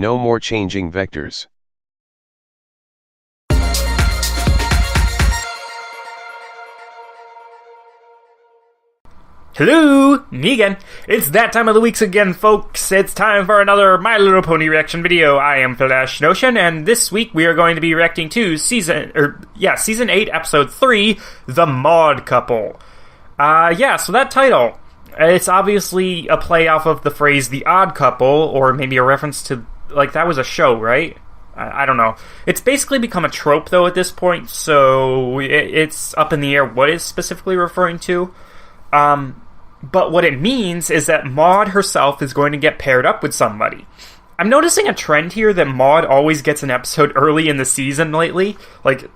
No more changing vectors. Hello, me again. It's that time of the week again, folks. It's time for another My Little Pony reaction video. I am Flash Notion, and this week we are going to be reacting to Season 8, Episode 3, The Mod Couple. So that title, it's obviously a play off of the phrase The Odd Couple, or maybe a reference to, like, that was a show, right? I don't know. It's basically become a trope, though, at this point, so it's up in the air what it's specifically referring to. But what it means is that Maud herself is going to get paired up with somebody. I'm noticing a trend here that Maud always gets an episode early in the season lately. Like,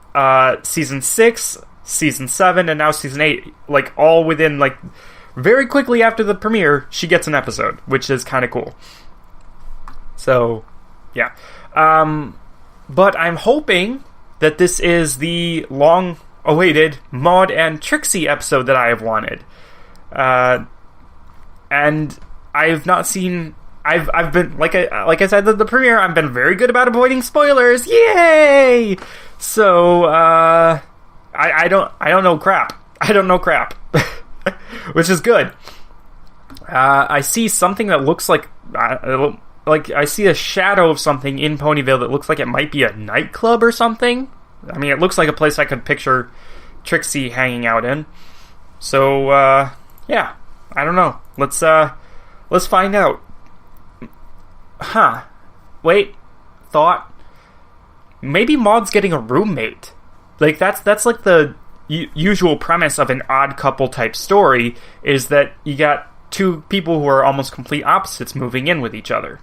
Season 6, Season 7, and now Season 8. Like, all within, like, very quickly after the premiere, she gets an episode, which is kind of cool. So, yeah. But I'm hoping that this is the long-awaited Maud and Trixie episode that I have wanted. And I've not seen. I've been like I said at the premiere. I've been very good about avoiding spoilers. Yay! So I don't know crap. I don't know crap, which is good. I see something that looks like I see a shadow of something in Ponyville that looks like it might be a nightclub or something. I mean, it looks like a place I could picture Trixie hanging out in. So yeah, I don't know. Let's find out. Wait. Thought. Maybe Maud's getting a roommate. Like, that's like the usual premise of an odd couple type story, is that you got two people who are almost complete opposites moving in with each other.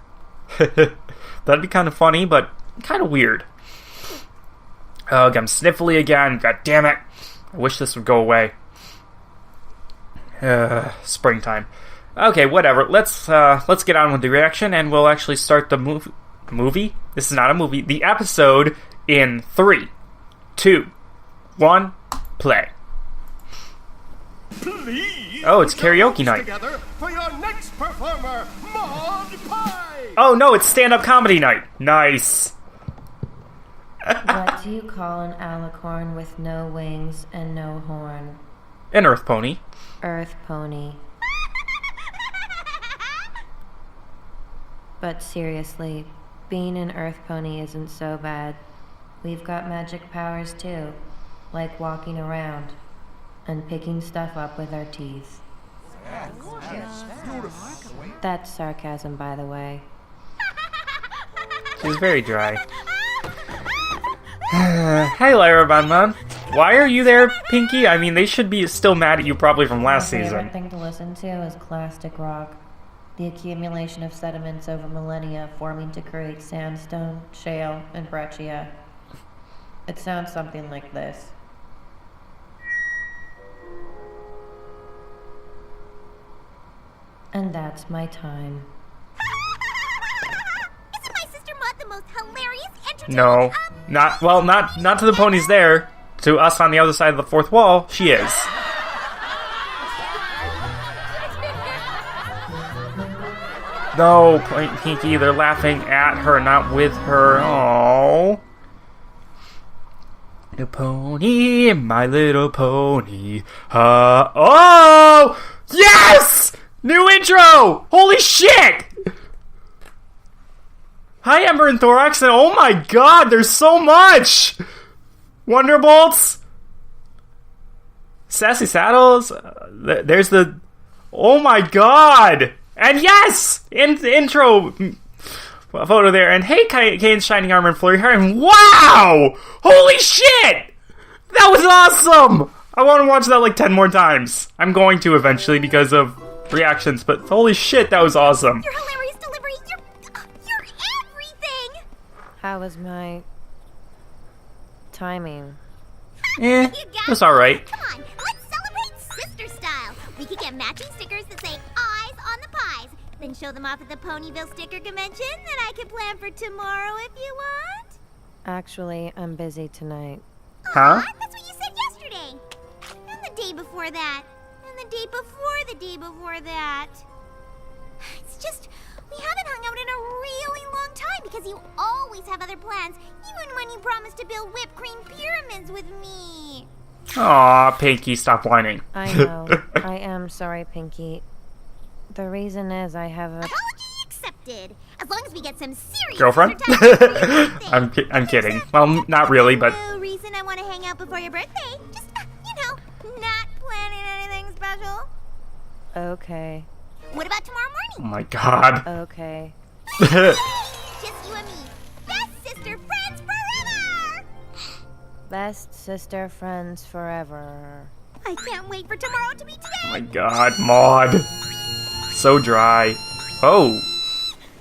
That'd be kind of funny, but kind of weird. Ugh, I'm sniffly again. God damn it. I wish this would go away. Springtime. Okay, whatever. Let's get on with the reaction, and we'll actually start the movie? This is not a movie. The episode in 3, 2, 1, play. Please, oh, it's karaoke night. For your next performer, Maud Pie. Oh no, it's stand-up comedy night. Nice. What do you call an alicorn with no wings and no horn? An earth pony. Earth pony. But seriously, being an earth pony isn't so bad. We've got magic powers too, like walking around and picking stuff up with our teeth. That's sarcasm, by the way. She's very dry. Hey, Lyra Bonbon. Why are you there, Pinky? I mean, they should be still mad at you probably from last My season. favorite thing to listen to is clastic rock. The accumulation of sediments over millennia forming to create sandstone, shale, and breccia. It sounds something like this. And that's my time. Isn't my sister Maud the most hilarious, entertaining? No, not to the ponies there. To us on the other side of the fourth wall, she is. No, Pinky, they're laughing at her, not with her. Aww. The pony, my little pony. Oh! Yes! New intro! Holy shit! Hi, Ember and Thorax, and oh my god, there's so much! Wonderbolts! Sassy Saddles? There's the... Oh my god! And yes! Intro photo there. And hey, Kane's Shining Armor and Flurry Hair. And wow! Holy shit! That was awesome! I want to watch that like 10 more times. I'm going to eventually because of reactions, but holy shit, that was awesome. Your hilarious delivery. You're everything. How was my timing? It was alright. Come on, let's celebrate sister style. We could get matching stickers that say eyes on the pies, then show them off at the Ponyville sticker convention that I can plan for tomorrow if you want. Actually, I'm busy tonight. Huh? That's what you said yesterday. And the day before that. And the day before the day before that. It's just, we haven't hung out in a really long time because you always have other plans, even when you promise to build whipped cream pyramids with me. Aw, Pinky, stop whining. I know. I am sorry, Pinky. The reason is I have a... Apology accepted. As long as we get some serious Girlfriend? I'm I'm kidding. Well, not really, but... No reason I want to hang out before your birthday. Just, not planning anything special. Okay. What about tomorrow Oh morning? my god. Okay. Just you and me. Best sister friends forever! Best sister friends forever. I can't wait for tomorrow to be today. Oh my god, Maud. So dry. Oh,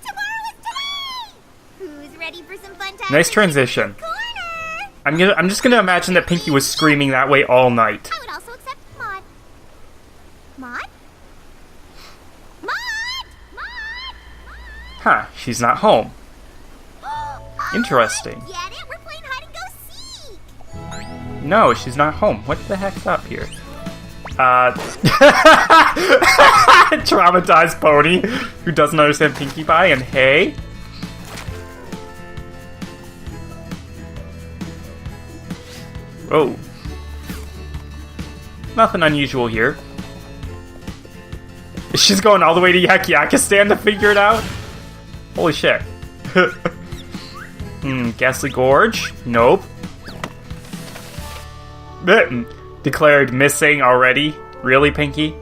Tomorrow is today! Who's ready for some fun times? nice transition. Corner! I'm just gonna imagine that Pinky was screaming that way all night. I would also accept Maud. Maud? Maud! Maud! Huh, she's not home. Maud! Interesting. Oh, I get it. We're playing hide and go seek. No, she's not home. What the heck's up here? Traumatized pony who doesn't understand Pinkie Pie, and hey. Oh. Nothing unusual here. She's going all the way to Yakistan to figure it out? Holy shit. Ghastly Gorge? Nope. Declared missing already? Really, Pinky?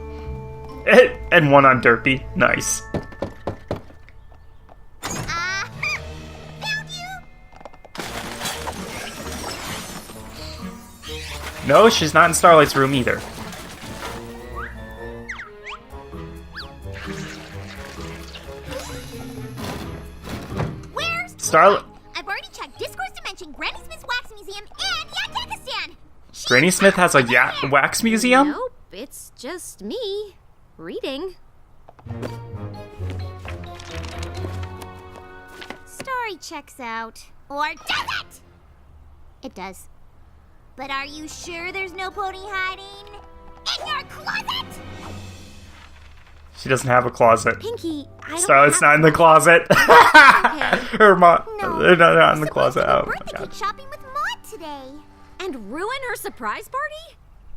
And one on Derpy. Nice. Found you! No, she's not in Starlight's room either. Where's Starlight. I've already checked Discourse Dimension, Granny Smith's Wax Museum, and Yakistan. Granny Smith has a wax museum? Nope, it's just me. Reading. Story checks out. Or does it? It does. But are you sure there's no pony hiding in your closet? She doesn't have a closet. Pinky, I don't Starlight's have not in the closet. Okay. Her mom. No, They're not in the supposed to closet. go Oh my birthday god. cake shopping with Maud today. And ruin her surprise party?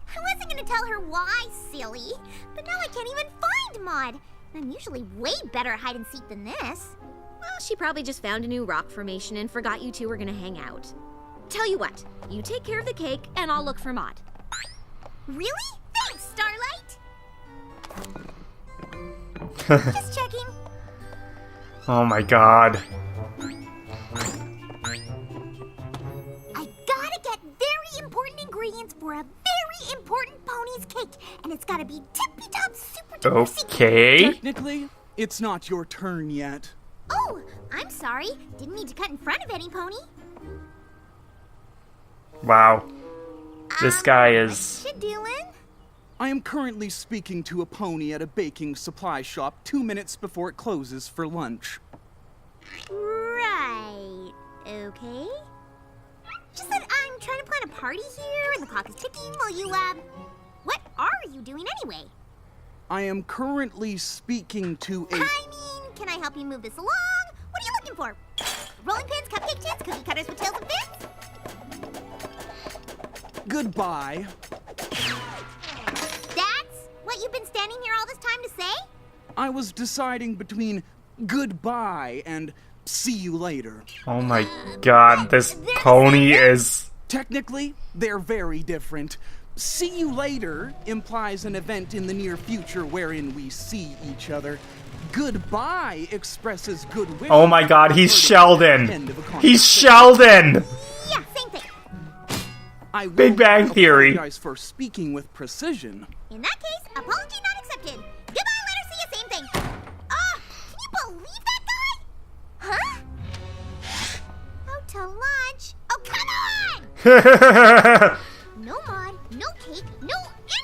I wasn't gonna tell her why, silly. But now I can't even find Maud. I'm usually way better at hide and seek than this. Well, she probably just found a new rock formation and forgot you two were gonna hang out. Tell you what, you take care of the cake and I'll look for Maud. Really? Thanks, Starlight. Just checking. Oh my god. I gotta get very important ingredients for a very important pony's cake, and it's gotta be tippy-top super-duper secret. Okay. Technically, it's not your turn yet. Oh, I'm sorry. Didn't mean to cut in front of any pony. Wow. This guy is... What you doing? I am currently speaking to a pony at a baking supply shop 2 minutes before it closes for lunch. Right. Okay. Just that I'm trying to plan a party here, and the clock is ticking while you, what are you doing anyway? I am currently speaking to a... I mean, can I help you move this along? What are you looking for? Rolling pins, cupcake tins, cookie cutters with tails and fins? Goodbye. That's what you've been standing here all this time to say? I was deciding between goodbye and see you later. Oh my god, this pony is... Technically, they're very different. See you later implies an event in the near future wherein we see each other. Goodbye expresses goodwill. Oh my god, he's Sheldon! End of a He's conversation. Sheldon! Yeah, same thing. I will Big Bang Theory. apologize for speaking with precision. In that case, apology not accepted. Goodbye, later, see ya, same thing. Can you believe that guy? Huh? Out to lunch? Oh, come on! No Maud, no cake, no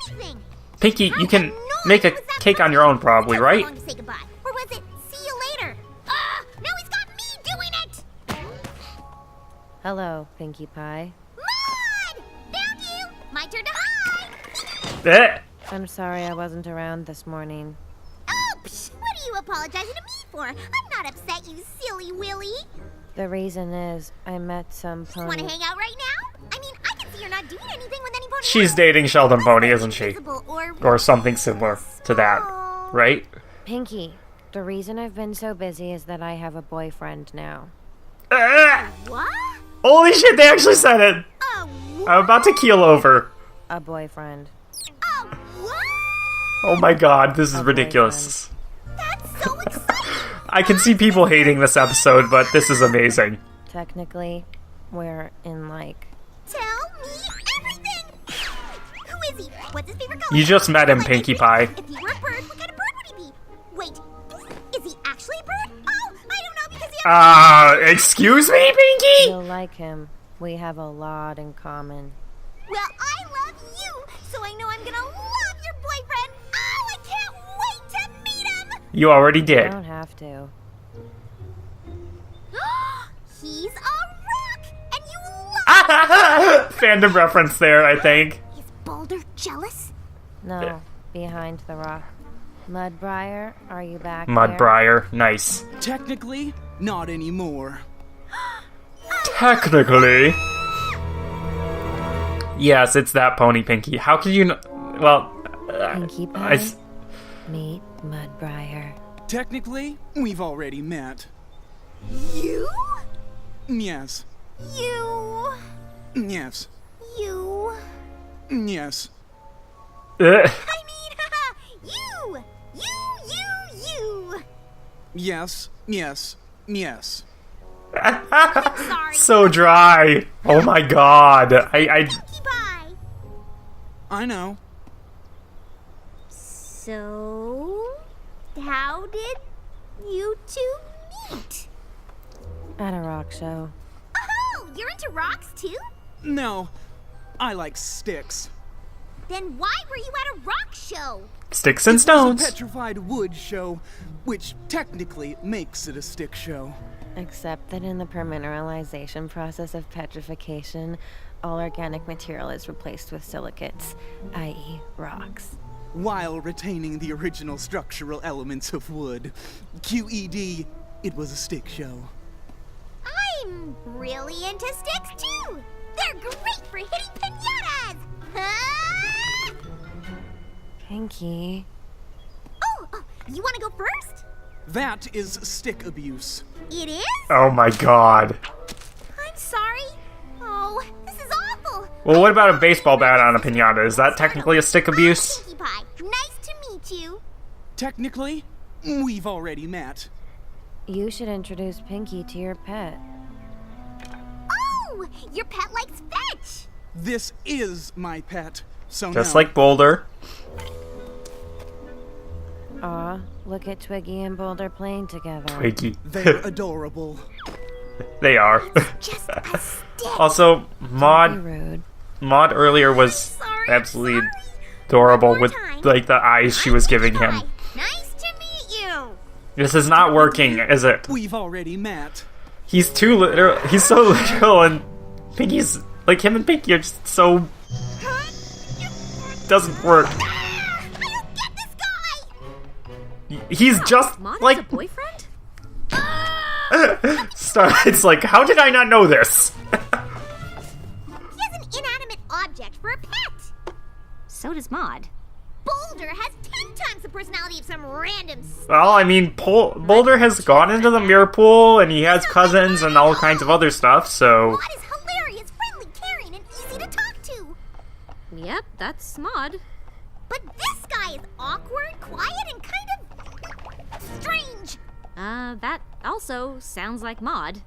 anything. Pinky, you can How make a annoying was that cake on your own probably, Took so right? long to say goodbye. Or was it, see you later? Now he's got me doing it! Hello, Pinkie Pie. Maud! Found you! My turn to hide! Eh. I'm sorry I wasn't around this morning. Oh, what are you apologizing to me for? I'm not upset, you silly Willy. The reason is I met some You want to pony. hang out right now? I mean, I can see you're not doing anything with any pony. She's dating Sheldon Pony, isn't she? Invisible Or something similar to that, right? Pinky, the reason I've been so busy is that I have a boyfriend now. What? Holy shit, they actually said it! What? I'm about to keel over. A boyfriend. What? Oh my god, this is A ridiculous. That's so exciting! I can see people hating this episode, but this is amazing. Technically, we're in like... Tell me everything! Who is he? What's his favorite color? You just met him, What Pinkie is- Pie. If he were a bird, what kind of bird would he be? Wait, is he actually a bird? Oh, I don't know because he... Excuse me, Pinky? You'll like him. We have a lot in common. Well, I love you, so I know I'm gonna love your boyfriend. Oh, I can't wait to meet him! You already You did. don't have to. He's a rock, and you love Fandom reference there, I think. Is Boulder jealous? No, behind the rock. Mudbriar, are you back there? Mudbriar, nice. Technically, not anymore. Technically. Yes, it's that pony, Pinky. How could you well, Pinkie I Pie, s- meet Mudbriar. Technically, we've already met. You? Yes. You? Yes. You? Yes. I mean, you! You! Yes. Yes. Yes. Sorry. So dry. Oh my god. I Pinkie Pie. I know. So, how did you two meet? At a rock show. Oh, you're into rocks too? No. I like sticks. Then why were you at a rock show? sticks and It's a stones. petrified wood show, which technically makes it a stick show. Except that in the permineralization process of petrification, all organic material is replaced with silicates, i.e. rocks. While retaining the original structural elements of wood. QED, it was a stick show. I'm really into sticks too. They're great for hitting pinatas. Huh? Pinky. Oh, you want to go first? That is stick abuse. It is? Oh my god. I'm sorry. Oh, this is awful. Well, what about a baseball bat on a pinata? Is that technically a stick abuse? Pinkie Pie, nice to meet you. Technically, we've already met. You should introduce Pinky to your pet. Oh, your pet likes fetch. This is my pet, so Just now, like Boulder. Aw, look at Twiggy and Boulder playing together. Twiggy. they're adorable. They are. Just a stick. Also, Be Maud rude. earlier was Sorry, absolutely sorry. adorable One more with time. like the eyes she was giving him. Hi, nice to meet you. This is not working, is it? We've already met. He's too literal. He's so literal, and Pinky's like him and Pinky are just so doesn't work. I don't get this guy. He's just Maud has a like boyfriend? It's like, how did I not know this? He has an inanimate object for a pet. So does Maud. Boulder has 10 times the personality of some random. Well, I mean, Boulder has gone into the mirror pool, and he has cousins and all kinds of other stuff. So Maud is hilarious, friendly, caring, and easy to talk to. Yep, that's Maud. But this guy is awkward, quiet, and kind of strange. That also sounds like Maud.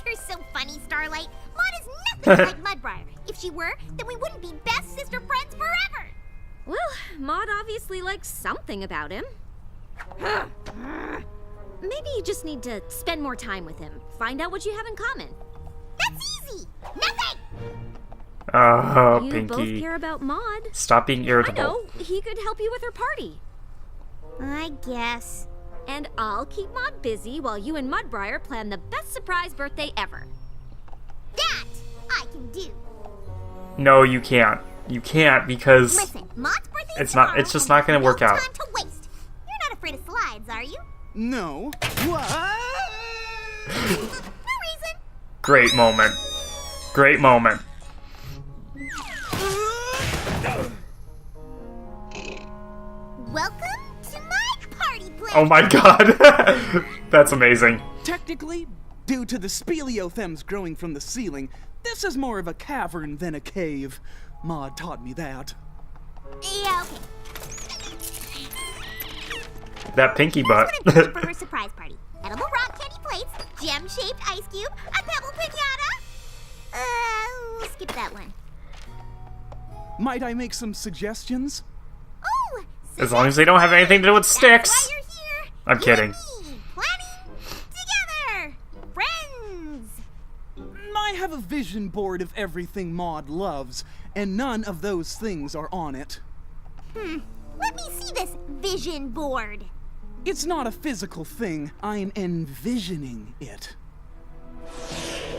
You're so funny, Starlight. Maud is nothing like Mudbriar. If she were, then we wouldn't be best sister friends forever. Well, Maud obviously likes something about him. Maybe you just need to spend more time with him. Find out what you have in common. That's easy. Nothing. oh, You both Pinky, care about Maud. stop being I irritable. know, he could help you with her party. I guess. And I'll keep Maud busy while you and Mudbriar plan the best surprise birthday ever. That I can do. No, you can't. You can't because Listen, Maud's birthday is It's not- tomorrow, it's just and not gonna there's work no out. time to waste. You're not afraid of slides, are you? No. What? reason. Great moment. Great moment. Welcome to my party place. Oh my god. That's amazing. Technically, due to the speleothems growing from the ceiling, this is more of a cavern than a cave. Maud taught me that. Yeah, okay. That pinky butt. That's what I'm thinking for her surprise party. Edible rock candy plates, gem-shaped ice cube, a pebble pinata. We'll skip that one. Might I make some suggestions? Oh, As long as they don't have anything to do with that's sticks. why you're here. I'm You kidding. and me, planning together. Friends. I have a vision board of everything Maud loves, and none of those things are on it. Let me see this vision board. It's not a physical thing. I'm envisioning it.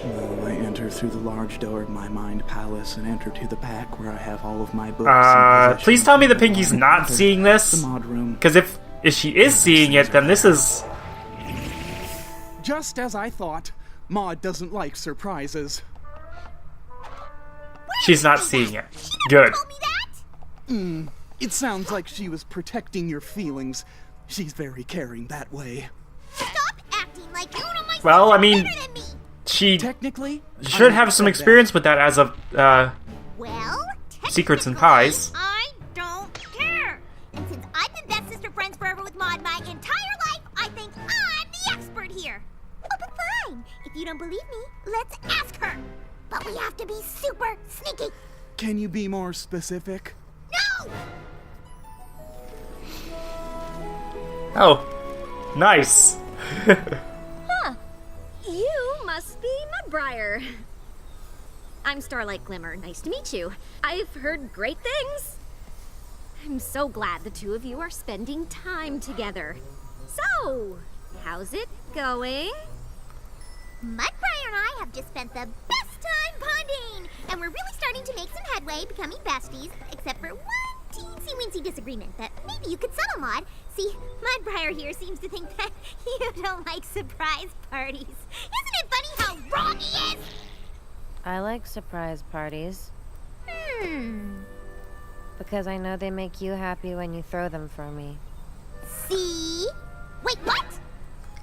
I enter through the large door of my mind palace and enter to the back where I have all of my books. and Please possessions. tell me the Pinky's not The- seeing this. The Maud room. Because if she is seeing it, then this is... Just as I thought, Maud doesn't like surprises. She's not seeing it. Good. Told me that? It sounds like she was protecting your feelings. She's very caring that way. Stop acting like you know my Well, I sister's mean, better than me. she Technically, should I have some said experience with that as of, Well, Secrets and technically, Pies. I don't care. And since I've been best sister friends forever with Maud my entire life, I think I'm the expert here. Oh, but fine. If you don't believe me, let's ask her. But we have to be super sneaky. that. Can you be more specific? No! oh, nice. You must be Mudbriar. I'm Starlight Glimmer. Nice to meet you. I've heard great things. I'm so glad the two of you are spending time together. So, how's it going? Mudbriar and I have just spent the best time bonding, and we're really starting to make some headway becoming besties, except for one teensy-weensy disagreement that maybe you could settle, Maud. See, Mudbriar here seems to think that you don't like surprise parties. Isn't it funny how wrong he is? I like surprise parties Hmm. because I know they make you happy when you throw them for me. See? Wait, what?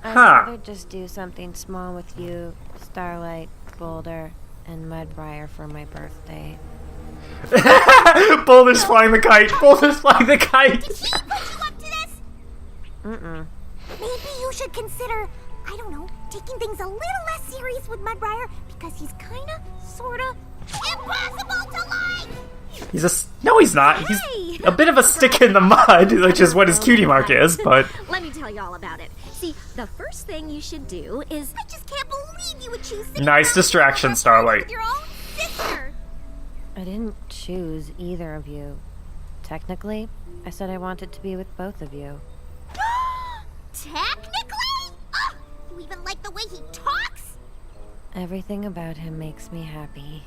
I'd Huh. rather just do something small with you, Starlight, Boulder, and Mudbriar for my birthday. Boulder's flying the kite. Boulder's flying the kite. Did he put you up to this? Mm-mm. Maybe you should consider, I don't know, taking things a little less serious with Mudbriar because he's kinda, sorta, impossible to like! No, he's not. He's a bit of a stick in the mud, which is what his cutie mark is, but... Let me tell you all about it. See, the first thing you should do is... I just can't believe you would choose sitting Nice around distraction, with Starlight. your own sister! I didn't choose either of you. Technically, I said I wanted to be with both of you. Technically? Oh, you even like the way he talks? Everything about him makes me happy.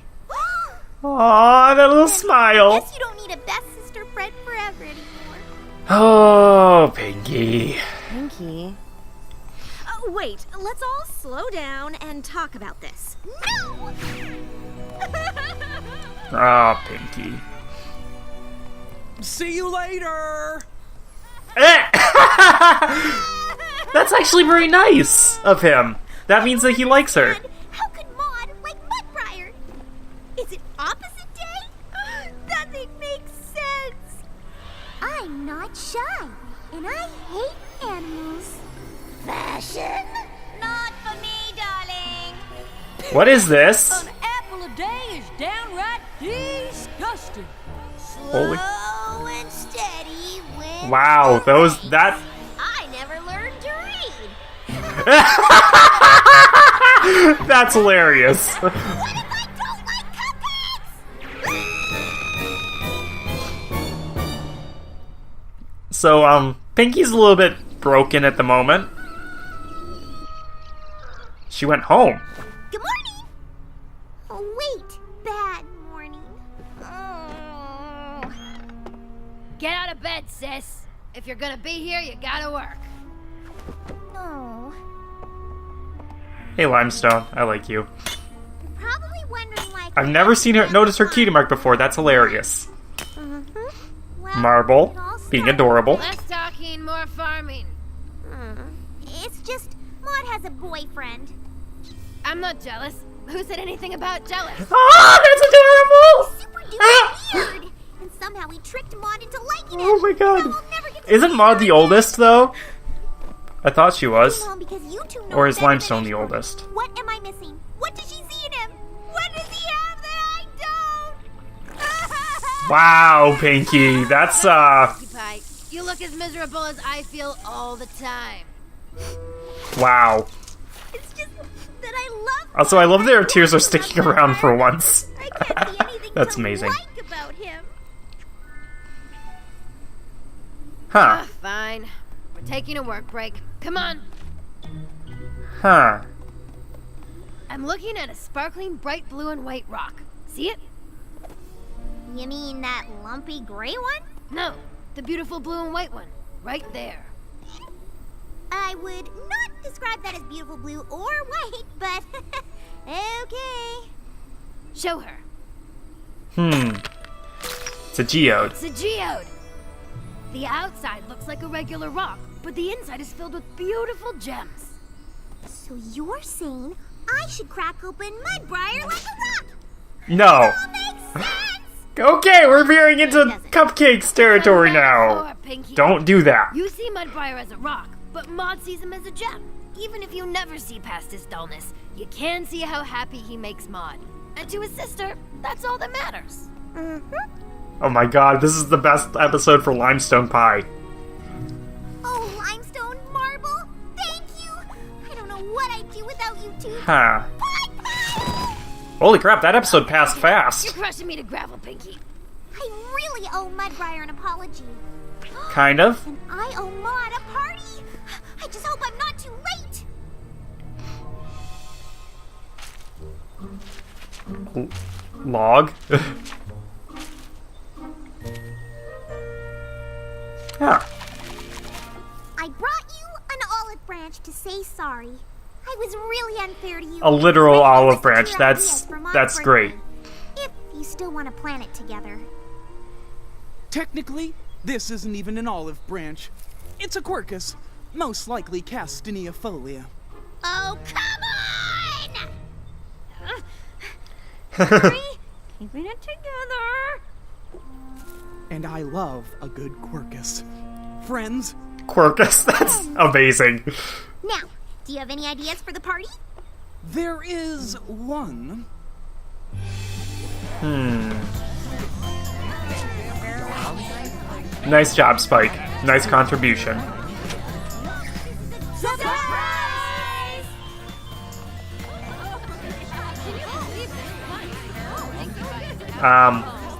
Aw, that little smile. Guess you don't need a best sister friend forever anymore. Oh, Pinky. Pinky, wait, let's all slow down and talk about this. No! Oh, Pinky. See you later! That's actually very nice of him. That means that he likes her. How could Maud like Mudbriar? Is it opposite day? Nothing makes sense. I'm not shy, and I hate animals. Fashion? Not for me, darling. What is this? An apple a day is downright disgusting. Holy- Slow and steady wins Wow, the race. that... I never learned to read. That's hilarious. What if I don't like cupcakes? So, Pinky's a little bit broken at the moment. She went home. Good morning. Oh, wait. Bad morning. Oh. Get out of bed, sis. If you're gonna be here, you gotta work. No. Hey, Limestone. I like you. You're probably wondering, like... I've never seen her notice her cutie mark before. That's hilarious. Well, Marble. it all Being started- adorable. Less talking, more farming. It's just, Maud has a boyfriend. I'm not jealous. Who said anything about jealous? Oh, that's adorable! Super duper weird. And somehow he tricked Maud into liking him. Oh my god. Now we'll never get to Isn't see Maud her the again. oldest, though? I thought she was. Home because you two know Or is better than Limestone the anyone. oldest? What am I missing? What does she see in him? What does he have that I don't? Wow, Pinky. That's, Pie, you look as miserable as I feel all the time. wow. It's just that I love. Also, I love that her tears are sticking around for once. I can't see anything That's to amazing. like about him. Huh. Fine. We're taking a work break. Come on. Huh. I'm looking at a sparkling bright blue and white rock. See it? You mean that lumpy gray one? No, the beautiful blue and white one. Right there. I would not describe that as beautiful blue or white, but okay. Show her. It's a geode. It's a geode. The outside looks like a regular rock, but the inside is filled with beautiful gems. So you're saying I should crack open Mudbriar like a rock? No. That makes sense. Okay, we're veering into Cupcakes territory now. Or Pinky. Don't do that. You see Mudbriar as a rock, but Maud sees him as a gem. Even if you never see past his dullness, you can see how happy he makes Maud. And to his sister, that's all that matters. Oh my god, this is the best episode for Limestone Pie. Oh, Limestone, Marble, thank you. I don't know what I'd do without you two. Huh. Bye-bye. Holy crap, that episode passed You're fast. crushing me to gravel, Pinky. I really owe Mudbriar an apology. Kind of. And I owe Maud a party. I just hope I'm not too late. Log. Yeah. I brought you an olive branch to say sorry. I was really unfair to you. A literal I olive listened to branch. your That's ideas for Maud's birthday. great. If you still want to plan it together. Technically, this isn't even an olive branch. It's a quercus, most likely Castiniifolia. Oh, come on! Sorry, keeping it together. And I love a good quercus. Friends, Quercus, that's amazing. Now, do you have any ideas for the party? there is one. Nice job, Spike. Nice contribution. Surprise!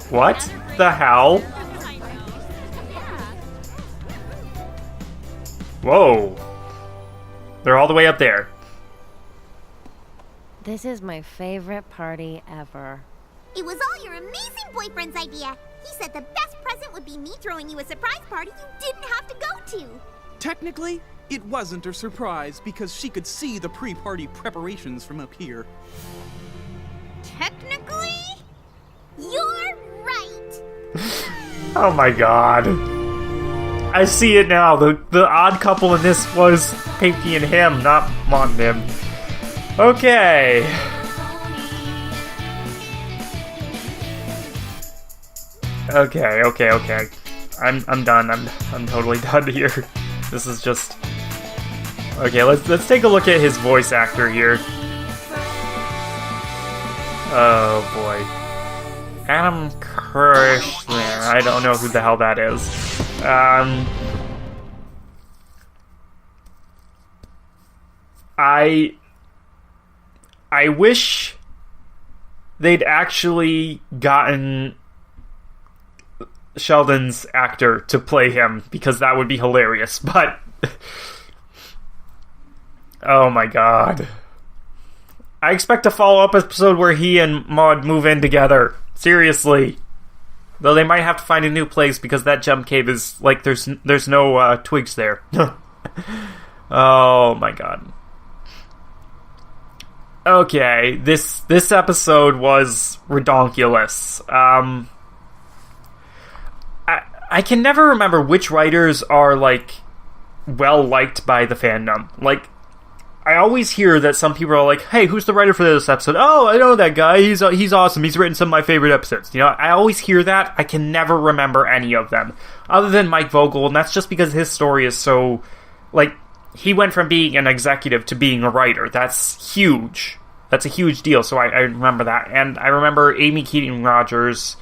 What the hell? Whoa. They're all the way up there. This is my favorite party ever. It was all your amazing boyfriend's idea. He said the best present would be me throwing you a surprise party you didn't have to go to. Technically, it wasn't a surprise because she could see the pre-party preparations from up here. Technically, you're right. Oh my god. I see it now. The odd couple in this was Pinky and him, not Mon and him. Okay. Okay. I'm done. I'm totally done here. This is just okay. Let's take a look at his voice actor here. Oh boy, Adam Kirshner. I don't know who the hell that is. I wish they'd actually gotten Sheldon's actor to play him, because that would be hilarious, but oh my god. I expect a follow-up episode where he and Maud move in together. Seriously. Though they might have to find a new place because that gem cave is like there's no twigs there. Oh my god. Okay, this episode was redonkulous. I can never remember which writers are, like, well-liked by the fandom. Like, I always hear that some people are like, hey, who's the writer for this episode? Oh, I know that guy, he's awesome, he's written some of my favorite episodes. You know, I always hear that, I can never remember any of them. Other than Mike Vogel, and that's just because his story is so, like, he went from being an executive to being a writer. That's huge. That's a huge deal, so I remember that. And I remember Amy Keating Rogers,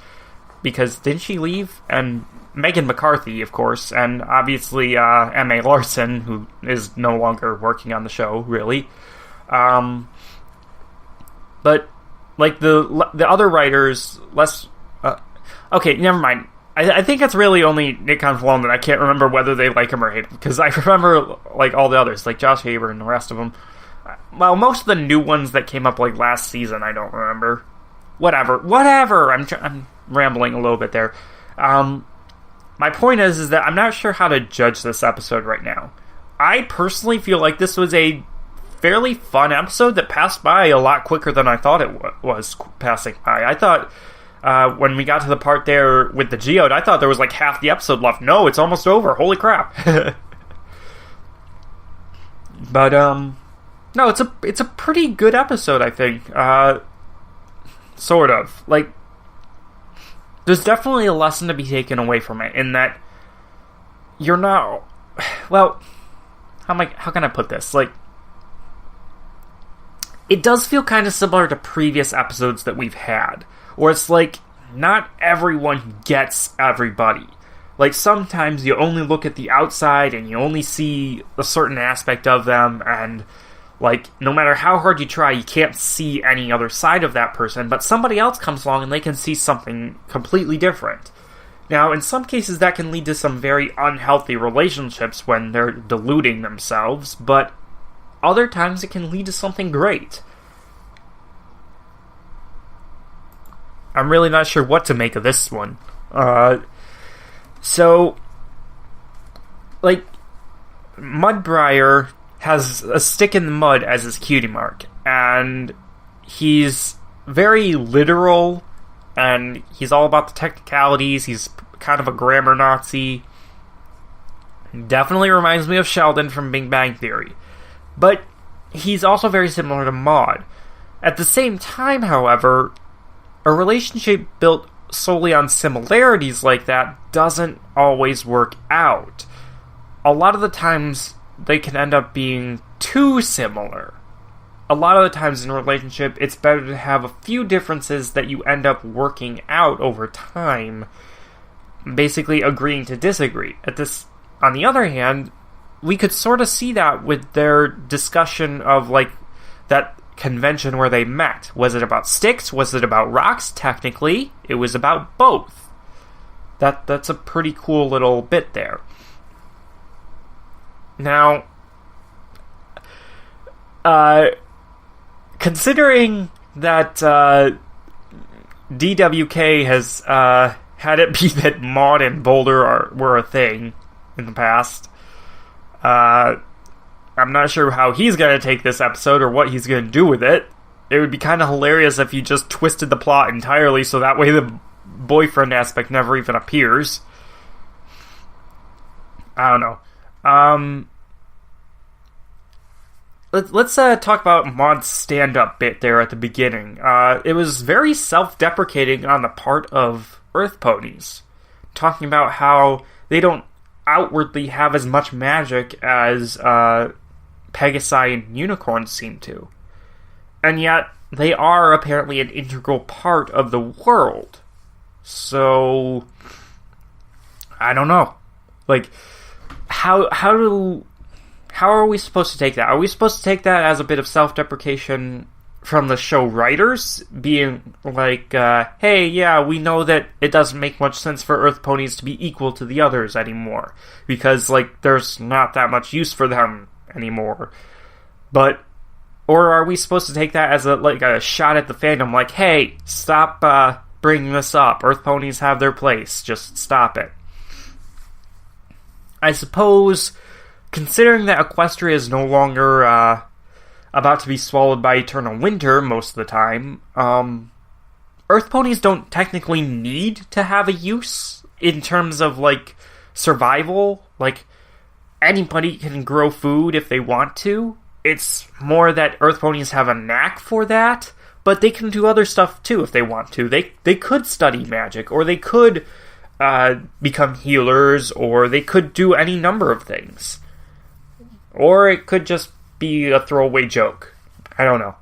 because didn't she leave? And Megan McCarthy, of course, and obviously M.A. Larson, who is no longer working on the show, really. But, like, the other writers, okay, never mind. I think it's really only Nick Confalone that I can't remember whether they like him or hate him, because I remember, like, all the others, like Josh Haber and the rest of them. Well, most of the new ones that came up, like, last season, I don't remember. Whatever! I'm rambling a little bit there. My point is that I'm not sure how to judge this episode right now. I personally feel like this was a fairly fun episode that passed by a lot quicker than I thought it was passing by. I thought, when we got to the part there with the geode, I thought there was like half the episode left. No, it's almost over. Holy crap. But, no, it's a pretty good episode, I think. Sort of. Like, there's definitely a lesson to be taken away from it, in that you're not... Well, how can I put this? Like, it does feel kind of similar to previous episodes that we've had, where it's like, not everyone gets everybody. Like, sometimes you only look at the outside, and you only see a certain aspect of them, and, like, no matter how hard you try, you can't see any other side of that person, but somebody else comes along and they can see something completely different. Now, in some cases, that can lead to some very unhealthy relationships when they're deluding themselves, but other times it can lead to something great. I'm really not sure what to make of this one. So, like, Mudbriar has a stick in the mud as his cutie mark, and he's very literal, and he's all about the technicalities. He's kind of a grammar Nazi. Definitely reminds me of Sheldon from Big Bang Theory. But he's also very similar to Maud. At the same time, however, a relationship built solely on similarities like that doesn't always work out. A lot of the times, they can end up being too similar. A lot of the times in a relationship, it's better to have a few differences that you end up working out over time, basically agreeing to disagree. On the other hand, we could sort of see that with their discussion of, like, that convention where they met. Was it about sticks? Was it about rocks? Technically, it was about both. That's a pretty cool little bit there. Now, considering that DWK has had it be that Maud and Boulder were a thing in the past, I'm not sure how he's going to take this episode or what he's going to do with it. It would be kind of hilarious if you just twisted the plot entirely so that way the boyfriend aspect never even appears. I don't know. Let's talk about Maud's stand-up bit there at the beginning. It was very self-deprecating on the part of Earth Ponies, talking about how they don't outwardly have as much magic as Pegasi and unicorns seem to. And yet, they are apparently an integral part of the world. So, I don't know. Like, how are we supposed to take that? Are we supposed to take that as a bit of self-deprecation from the show writers? Being like, hey, yeah, we know that it doesn't make much sense for Earth Ponies to be equal to the others anymore. Because, like, there's not that much use for them anymore. But, or are we supposed to take that as a shot at the fandom? Like, hey, stop bringing this up. Earth Ponies have their place. Just stop it. I suppose, considering that Equestria is no longer about to be swallowed by eternal winter most of the time. Earth ponies don't technically need to have a use in terms of, like, survival. Like, anybody can grow food if they want to. It's more that Earth ponies have a knack for that, but they can do other stuff too if they want to. They could study magic, or they could become healers, or they could do any number of things. Or it could just be a throwaway joke. I don't know.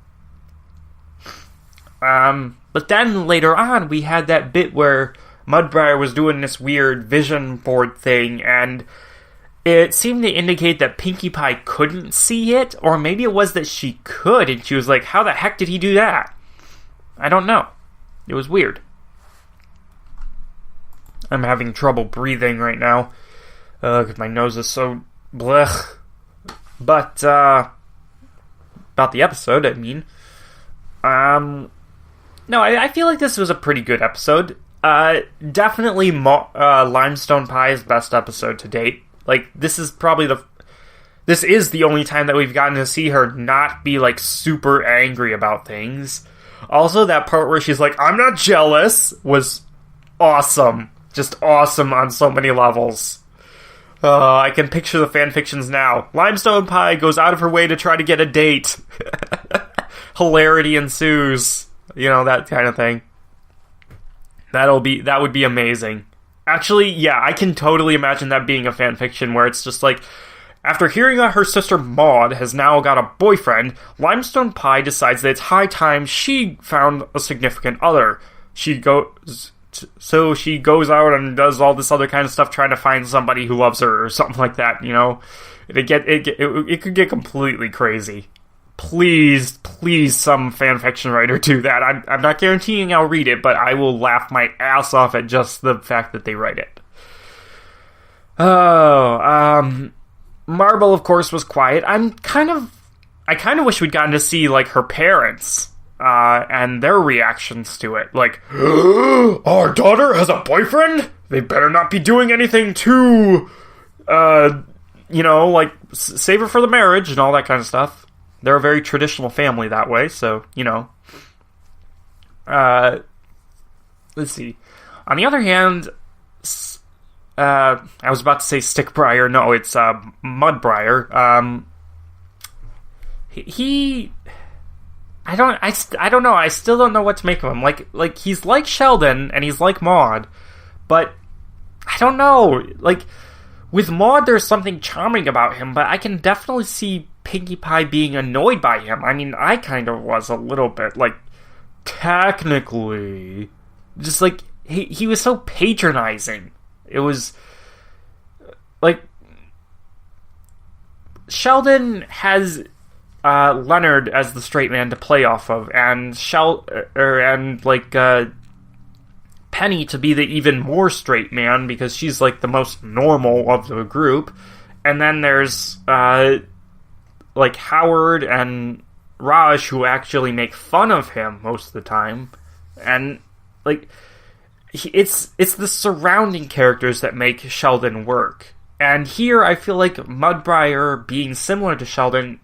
But then later on, we had that bit where Mudbriar was doing this weird vision board thing, and it seemed to indicate that Pinkie Pie couldn't see it, or maybe it was that she could, and she was like, how the heck did he do that? I don't know. It was weird. I'm having trouble breathing right now, because my nose is so blech. But, about the episode, I mean. No, I feel like this was a pretty good episode. Definitely Limestone Pie's best episode to date. Like, this is the only time that we've gotten to see her not be, like, super angry about things. Also, that part where she's like, I'm not jealous, was awesome. Just awesome on so many levels. I can picture the fanfictions now. Limestone Pie goes out of her way to try to get a date. Hilarity ensues. You know, that kind of thing. That would be amazing. Actually, yeah, I can totally imagine that being a fanfiction where it's just like, after hearing that her sister Maud has now got a boyfriend, Limestone Pie decides that it's high time she found a significant other. She goes out and does all this other kind of stuff trying to find somebody who loves her or something like that, you know? It could get completely crazy. Please, some fanfiction writer do that. I'm not guaranteeing I'll read it, but I will laugh my ass off at just the fact that they write it. Marble, of course, was quiet. I kind of wish we'd gotten to see, like, her parents, and their reactions to it. Like, our daughter has a boyfriend? They better not be doing anything too, like, save her for the marriage and all that kind of stuff. They're a very traditional family that way, so, you know. Let's see. On the other hand, I was about to say Stickbriar. No, it's Mudbriar. I don't know. I still don't know what to make of him. Like he's like Sheldon and he's like Maud, but I don't know. Like, with Maud, there's something charming about him, but I can definitely see Pinkie Pie being annoyed by him. I mean, I kind of was a little bit, like, technically, just like, he was so patronizing. It was, like, Sheldon has Leonard as the straight man to play off of, and Penny to be the even more straight man, because she's, like, the most normal of the group. And then there's, like, Howard and Raj, who actually make fun of him most of the time. And, like, it's the surrounding characters that make Sheldon work. And here, I feel like Mudbriar, being similar to Sheldon,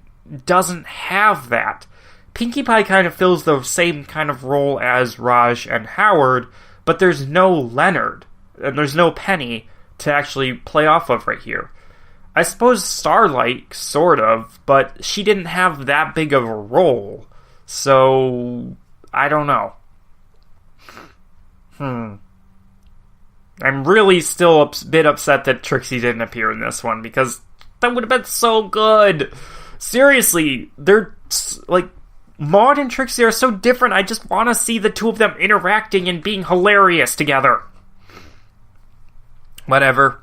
doesn't have that. Pinkie Pie kind of fills the same kind of role as Raj and Howard, but there's no Leonard, and there's no Penny to actually play off of right here. I suppose Starlight, sort of, but she didn't have that big of a role, so I don't know. I'm really still a bit upset that Trixie didn't appear in this one, because that would have been so good. Seriously, they're, like, Maud and Trixie are so different, I just want to see the two of them interacting and being hilarious together. Whatever.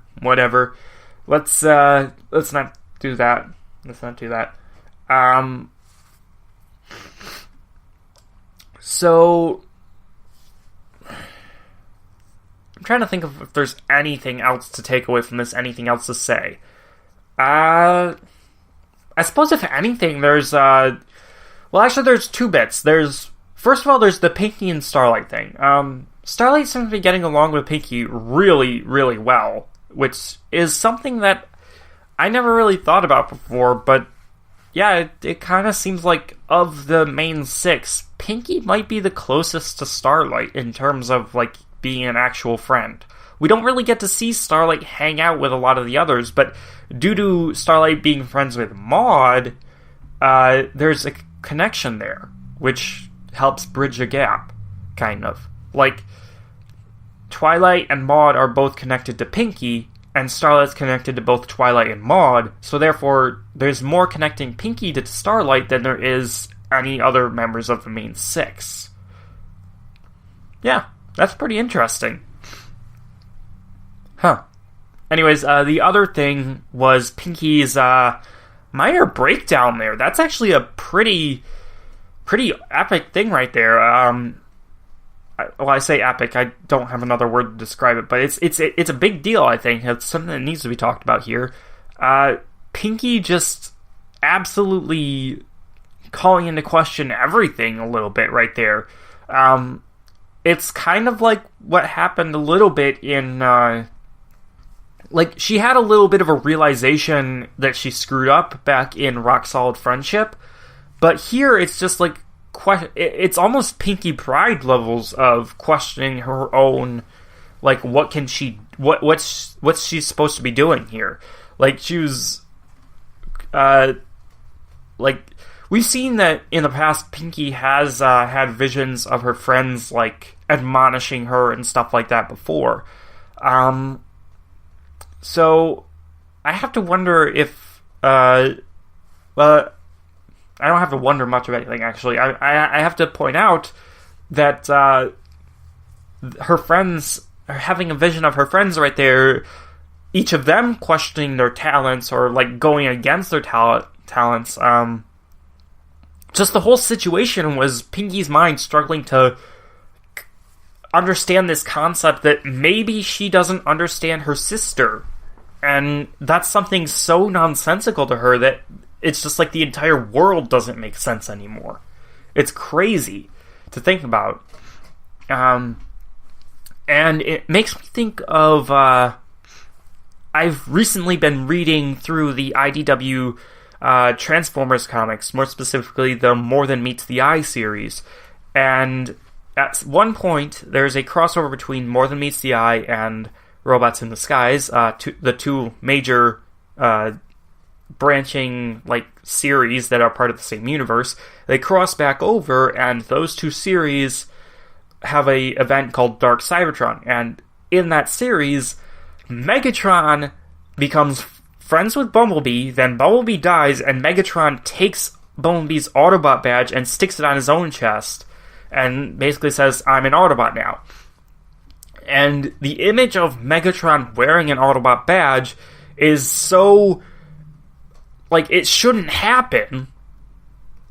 Let's not do that. So, I'm trying to think of if there's anything else to take away from this, anything else to say. I suppose if anything, there's, well, actually, there's two bits. First of all, there's the Pinkie and Starlight thing. Starlight seems to be getting along with Pinkie really, really well, which is something that I never really thought about before, but yeah, it kind of seems like of the main 6, Pinkie might be the closest to Starlight in terms of, like, being an actual friend. We don't really get to see Starlight hang out with a lot of the others, but due to Starlight being friends with Maud, there's a connection there, which helps bridge a gap, kind of. Like, Twilight and Maud are both connected to Pinkie, and Starlight's connected to both Twilight and Maud, so therefore there's more connecting Pinkie to Starlight than there is any other members of the main 6. Yeah, that's pretty interesting. Huh. Anyways, the other thing was Pinkie's minor breakdown there. That's actually a pretty epic thing right there. Well, I say epic, I don't have another word to describe it, but it's a big deal, I think. It's something that needs to be talked about here. Pinkie just absolutely calling into question everything a little bit right there. It's kind of like what happened a little bit in, like, she had a little bit of a realization that she screwed up back in Rock Solid Friendship, but here it's just like, it's almost Pinkie Pride levels of questioning her own, like, what's she supposed to be doing here? Like, she was, like, we've seen that in the past Pinkie has had visions of her friends, like, admonishing her and stuff like that before. So I have to wonder if, well, I don't have to wonder much of anything, actually. I have to point out that her friends, having a vision of her friends right there, each of them questioning their talents or, like, going against their talents, just the whole situation was Pinkie's mind struggling to understand this concept that maybe she doesn't understand her sister. And that's something so nonsensical to her that it's just like the entire world doesn't make sense anymore. It's crazy to think about. And it makes me think of, I've recently been reading through the IDW Transformers comics, more specifically the More Than Meets the Eye series. And at one point, there's a crossover between More Than Meets the Eye and Robots in the Skies, the two major branching, like, series that are part of the same universe. They cross back over, and those two series have a event called Dark Cybertron. And in that series, Megatron becomes friends with Bumblebee, then Bumblebee dies, and Megatron takes Bumblebee's Autobot badge and sticks it on his own chest, and basically says, "I'm an Autobot now." And the image of Megatron wearing an Autobot badge is so, like, it shouldn't happen.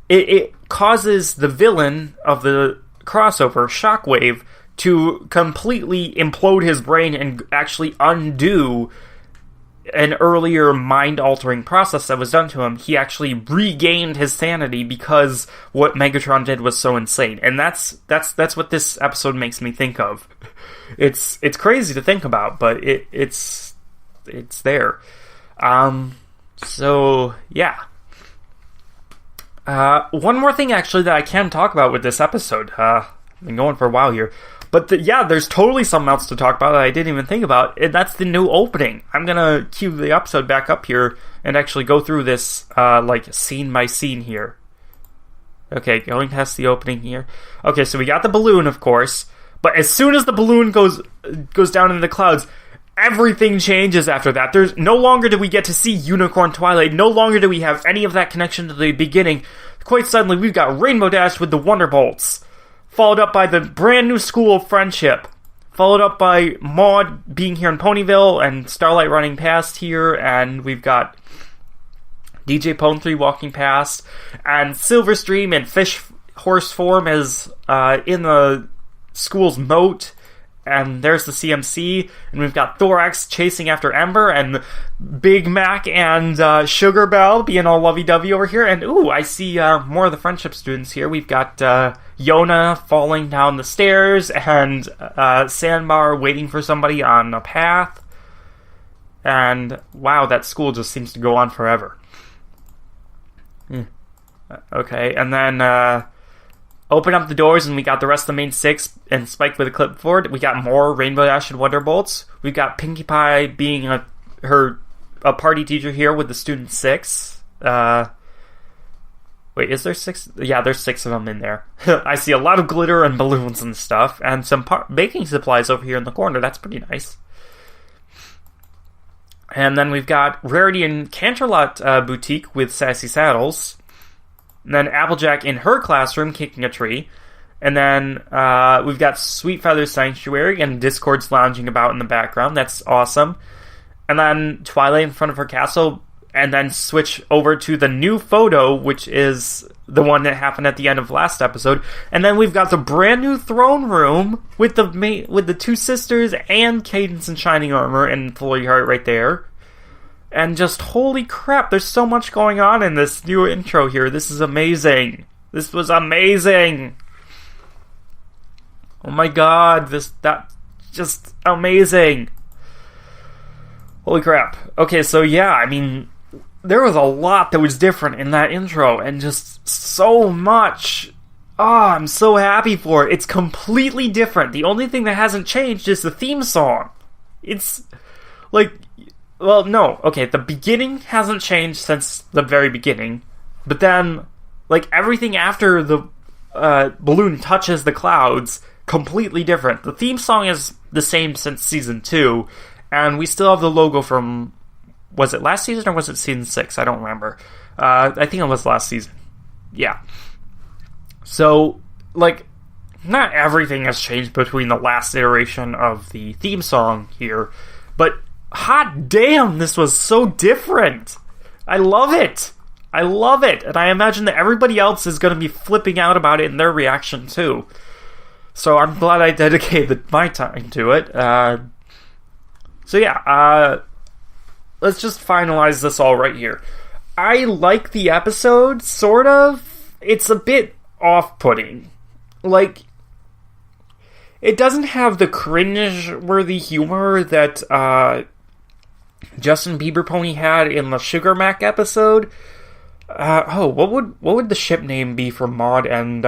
It causes the villain of the crossover, Shockwave, to completely implode his brain and actually undo an earlier mind-altering process that was done to him. He actually regained his sanity because what Megatron did was so insane. And that's what this episode makes me think of. It's crazy to think about, but it's there. So, yeah. One more thing, actually, that I can talk about with this episode. I've been going for a while here. But, there's totally something else to talk about that I didn't even think about, and that's the new opening. I'm gonna cue the episode back up here and actually go through this, like, scene by scene here. Okay, going past the opening here. Okay, so we got the balloon, of course, but as soon as the balloon goes down into the clouds, everything changes after that. There's no longer do we get to see Unicorn Twilight, no longer do we have any of that connection to the beginning. Quite suddenly, we've got Rainbow Dash with the Wonderbolts, followed up by the brand new School of Friendship, followed up by Maud being here in Ponyville, and Starlight running past here, and we've got DJ Pone3 walking past, and Silverstream in fish horse form is in the school's moat, and there's the CMC, and we've got Thorax chasing after Ember, and Big Mac and Sugar Belle being all lovey-dovey over here, and ooh, I see more of the friendship students here. We've got Yona falling down the stairs, and Sandbar waiting for somebody on a path, and wow, that school just seems to go on forever. Okay, and then open up the doors, and we got the rest of the main six and Spike with a clipboard. We got more Rainbow Dash and Wonderbolts. We got Pinkie Pie being a party teacher here with the student six. Wait, is there six? Yeah, there's six of them in there. I see a lot of glitter and balloons and stuff, and some baking supplies over here in the corner. That's pretty nice. And then we've got Rarity and Canterlot Boutique with Sassy Saddles. And then Applejack in her classroom kicking a tree. And then we've got Sweet Feather's Sanctuary and Discord's lounging about in the background. That's awesome. And then Twilight in front of her castle. And then switch over to the new photo, which is the one that happened at the end of last episode. And then we've got the brand new throne room with the two sisters and Cadence in shining armor and Flurry Heart right there. And just holy crap, there's so much going on in this new intro here. This is amazing. This was amazing. Oh my god, that's just amazing. Holy crap. Okay, so yeah, I mean, there was a lot that was different in that intro, and just so much. Oh, I'm so happy for it. It's completely different. The only thing that hasn't changed is the theme song. It's like, well, no. Okay, the beginning hasn't changed since the very beginning, but then, like, everything after the balloon touches the clouds, completely different. The theme song is the same since Season 2, and we still have the logo from, was it last season or was it Season 6? I don't remember. I think it was last season. Yeah. So, like, not everything has changed between the last iteration of the theme song here, but hot damn, this was so different. I love it. I love it. And I imagine that everybody else is going to be flipping out about it in their reaction too. So I'm glad I dedicated my time to it. So yeah, let's just finalize this all right here. I like the episode, sort of. It's a bit off-putting. Like, it doesn't have the cringe-worthy humor that Justin Bieber Pony had in the Sugar Mac episode. What would the ship name be for Maud and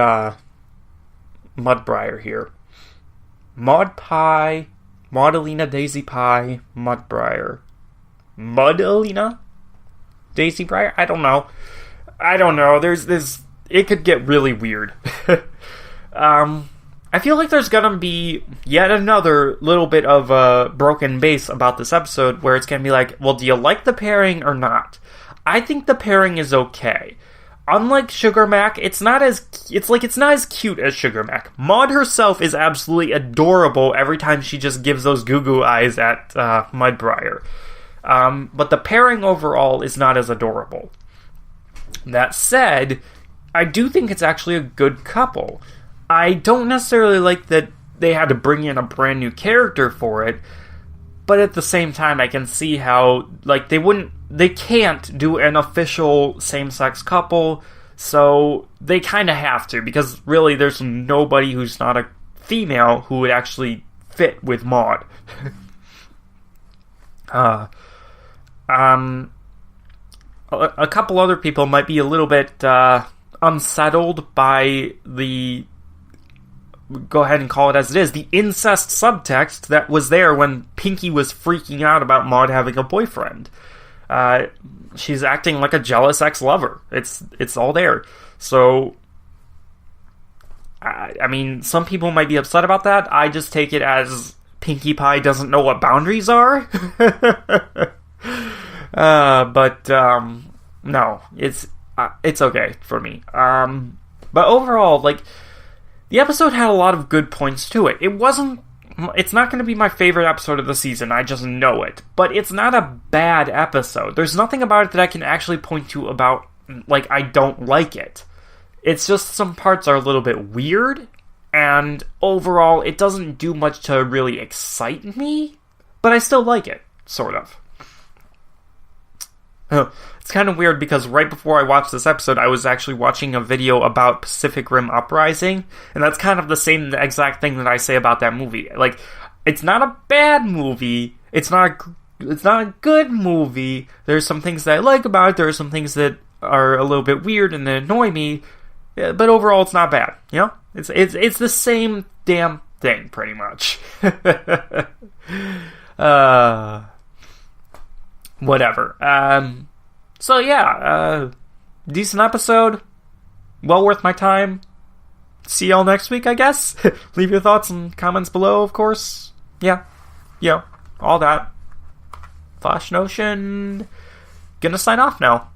Mudbriar here? Maud Pie, Maudalina Daisy Pie, Mudbriar. Mudalina Daisy Briar? I don't know. There's this. It could get really weird. I feel like there's gonna be yet another little bit of a broken base about this episode where it's gonna be like, well, do you like the pairing or not? I think the pairing is okay. Unlike Sugar Mac, it's not as cute as Sugar Mac. Maud herself is absolutely adorable every time she just gives those goo-goo eyes at Mudbriar. But the pairing overall is not as adorable. That said, I do think it's actually a good couple. I don't necessarily like that they had to bring in a brand new character for it, but at the same time, I can see how, like, they can't do an official same-sex couple, so they kind of have to, because really there's nobody who's not a female who would actually fit with Maud. A couple other people might be a little bit unsettled by the, go ahead and call it as it is, the incest subtext that was there when Pinkie was freaking out about Maud having a boyfriend. She's acting like a jealous ex-lover. It's all there. So, I mean, some people might be upset about that. I just take it as Pinkie Pie doesn't know what boundaries are. No, it's okay for me. But overall, like, the episode had a lot of good points to it. It's not going to be my favorite episode of the season, I just know it. But it's not a bad episode. There's nothing about it that I can actually point to about, like, I don't like it. It's just some parts are a little bit weird, and overall, it doesn't do much to really excite me, but I still like it, sort of. It's kind of weird because right before I watched this episode, I was actually watching a video about Pacific Rim Uprising, and that's kind of the same exact thing that I say about that movie. Like, it's not a bad movie, it's not a good movie. There's some things that I like about it, there are some things that are a little bit weird and they annoy me, but overall it's not bad. You know, it's the same damn thing pretty much. Whatever. So yeah, decent episode. Well worth my time. See y'all next week, I guess. Leave your thoughts and comments below, of course. Yeah. All that. Flash Notion. Gonna sign off now.